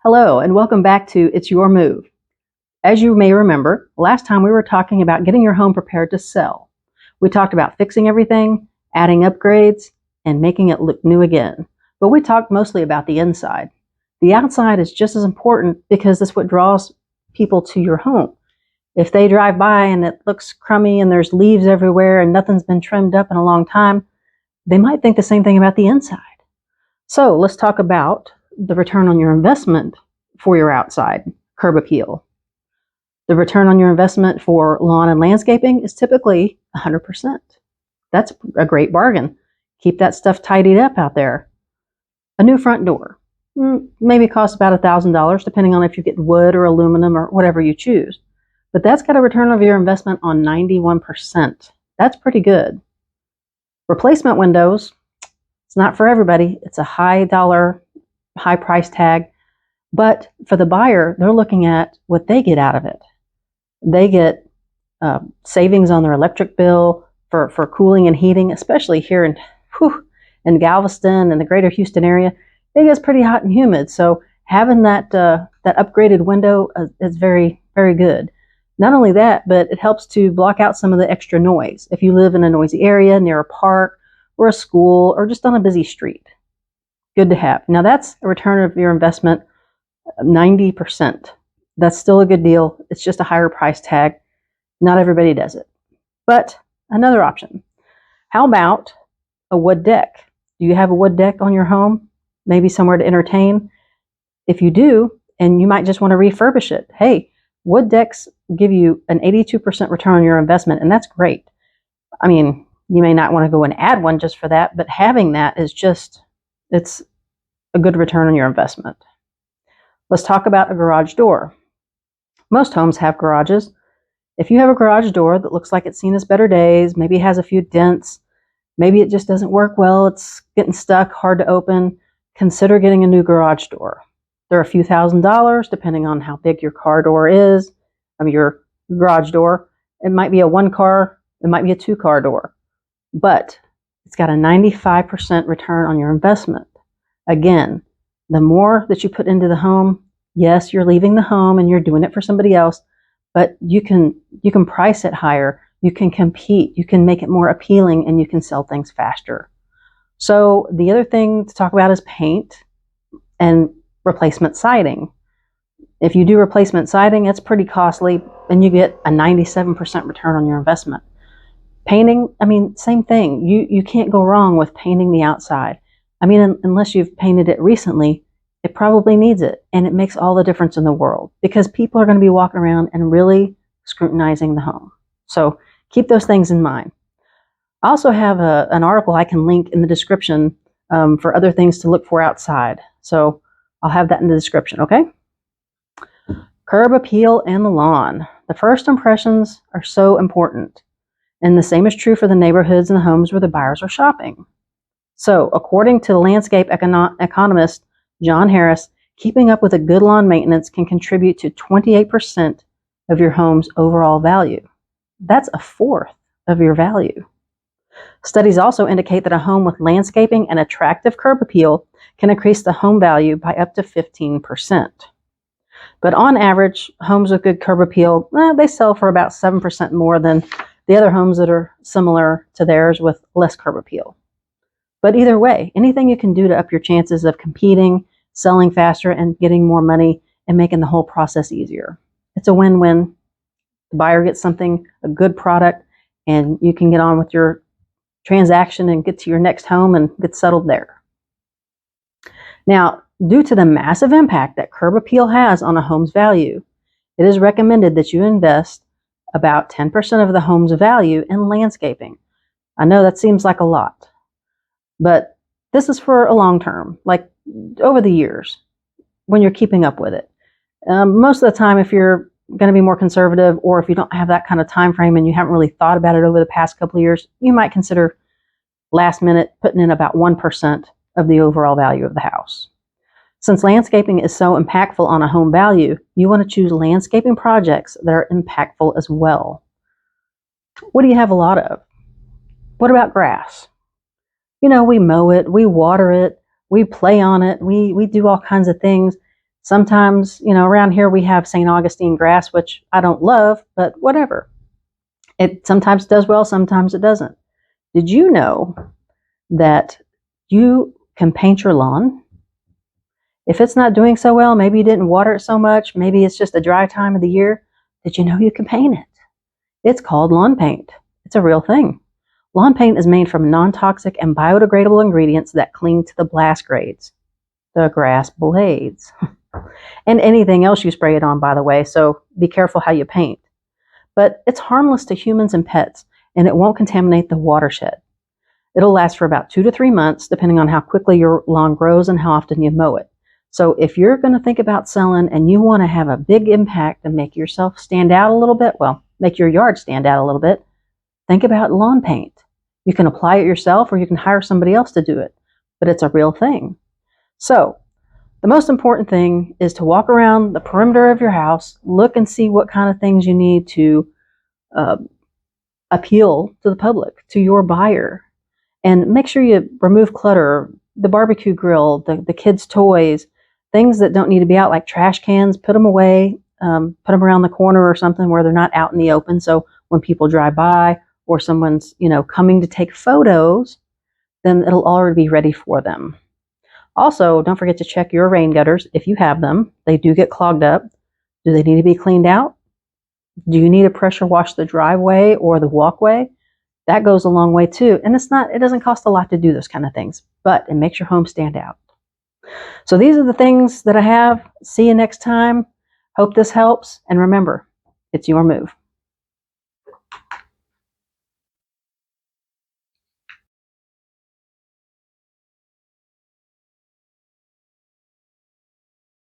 Hello, and welcome back to It's Your Move. As you may remember, last time we were talking about getting your home prepared to sell. We talked about fixing everything, adding upgrades, and making it look new again. But we talked mostly about the inside. The outside is just as important because that's what draws people to your home. If they drive by and it looks crummy and there's leaves everywhere and nothing's been trimmed up in a long time, they might think the same thing about the inside. So let's talk about the return on your investment for your outside curb appeal. The return on your investment for lawn and landscaping is typically 100%. That's a great bargain. Keep that stuff tidied up out there. A new front door maybe costs about $1,000 depending on if you get wood or aluminum or whatever you choose. But that's got a return of your investment on 91%. That's pretty good. Replacement windows, it's not for everybody. It's a high dollar, high price tag. But for the buyer, they're looking at what they get out of it. They get savings on their electric bill for cooling and heating, especially here in Galveston and the greater Houston area. It gets pretty hot and humid, so having that upgraded window is very, very good. Not only that, but it helps to block out some of the extra noise if you live in a noisy area near a park or a school or just on a busy street. Good to have. Now that's a return of your investment 90%. That's still a good deal. It's just a higher price tag. Not everybody does it. But another option. How about a wood deck? Do you have a wood deck on your home? Maybe somewhere to entertain? If you do, and you might just want to refurbish it, hey, wood decks give you an 82% return on your investment, and that's great. I mean, you may not want to go and add one just for that, but having that is it's a good return on your investment. Let's talk about a garage door. Most homes have garages. If you have a garage door that looks like it's seen its better days, maybe it has a few dents, maybe it just doesn't work well, it's getting stuck, hard to open, consider getting a new garage door. They're a few $1,000s depending on how big your car door is, your garage door. It might be a one car, it might be a two car door, but it's got a 95% return on your investment. Again, the more that you put into the home, yes, you're leaving the home and you're doing it for somebody else, but you can price it higher, you can compete, you can make it more appealing, and you can sell things faster. So the other thing to talk about is paint and replacement siding. If you do replacement siding, it's pretty costly, and you get a 97% return on your investment. Painting, same thing. You can't go wrong with painting the outside. Unless you've painted it recently, it probably needs it, and it makes all the difference in the world because people are going to be walking around and really scrutinizing the home. So keep those things in mind. I also have an article I can link in the description for other things to look for outside. So I'll have that in the description, okay? Curb appeal and the lawn. The first impressions are so important, and the same is true for the neighborhoods and the homes where the buyers are shopping. So, according to the landscape economist John Harris, keeping up with a good lawn maintenance can contribute to 28% of your home's overall value. That's a fourth of your value. Studies also indicate that a home with landscaping and attractive curb appeal can increase the home value by up to 15%. But on average, homes with good curb appeal, they sell for about 7% more than the other homes that are similar to theirs with less curb appeal. But either way, anything you can do to up your chances of competing, selling faster, and getting more money and making the whole process easier. It's a win-win. The buyer gets a good product, and you can get on with your transaction and get to your next home and get settled there. Now, due to the massive impact that curb appeal has on a home's value, it is recommended that you invest about 10% of the home's value in landscaping. I know that seems like a lot, but this is for a long term, like over the years, when you're keeping up with it. Most of the time, if you're going to be more conservative, or if you don't have that kind of time frame and you haven't really thought about it over the past couple of years, you might consider last minute putting in about 1% of the overall value of the house. Since landscaping is so impactful on a home value, you want to choose landscaping projects that are impactful as well. What do you have a lot of? What about grass? We mow it, we water it, we play on it, we do all kinds of things. Sometimes, around here we have St. Augustine grass, which I don't love, but whatever. It sometimes does well, sometimes it doesn't. Did you know that you can paint your lawn? If it's not doing so well, maybe you didn't water it so much, maybe it's just a dry time of the year, did you know you can paint it? It's called lawn paint. It's a real thing. Lawn paint is made from non-toxic and biodegradable ingredients that cling to the blast grades, the grass blades, and anything else you spray it on, by the way, so be careful how you paint. But it's harmless to humans and pets, and it won't contaminate the watershed. It'll last for about 2 to 3 months, depending on how quickly your lawn grows and how often you mow it. So if you're going to think about selling and you want to have a big impact and make yourself stand out a little bit, well, make your yard stand out a little bit, think about lawn paint. You can apply it yourself or you can hire somebody else to do it, but it's a real thing. So the most important thing is to walk around the perimeter of your house, look and see what kind of things you need to appeal to the public, to your buyer. And make sure you remove clutter, the barbecue grill, the kids' toys, things that don't need to be out, like trash cans, put them away, put them around the corner or something where they're not out in the open. So when people drive by or someone's, coming to take photos, then it'll already be ready for them. Also, don't forget to check your rain gutters if you have them. They do get clogged up. Do they need to be cleaned out? Do you need to pressure wash the driveway or the walkway? That goes a long way too. And it doesn't cost a lot to do those kind of things, but it makes your home stand out. So these are the things that I have. See you next time. Hope this helps. And remember, it's your move.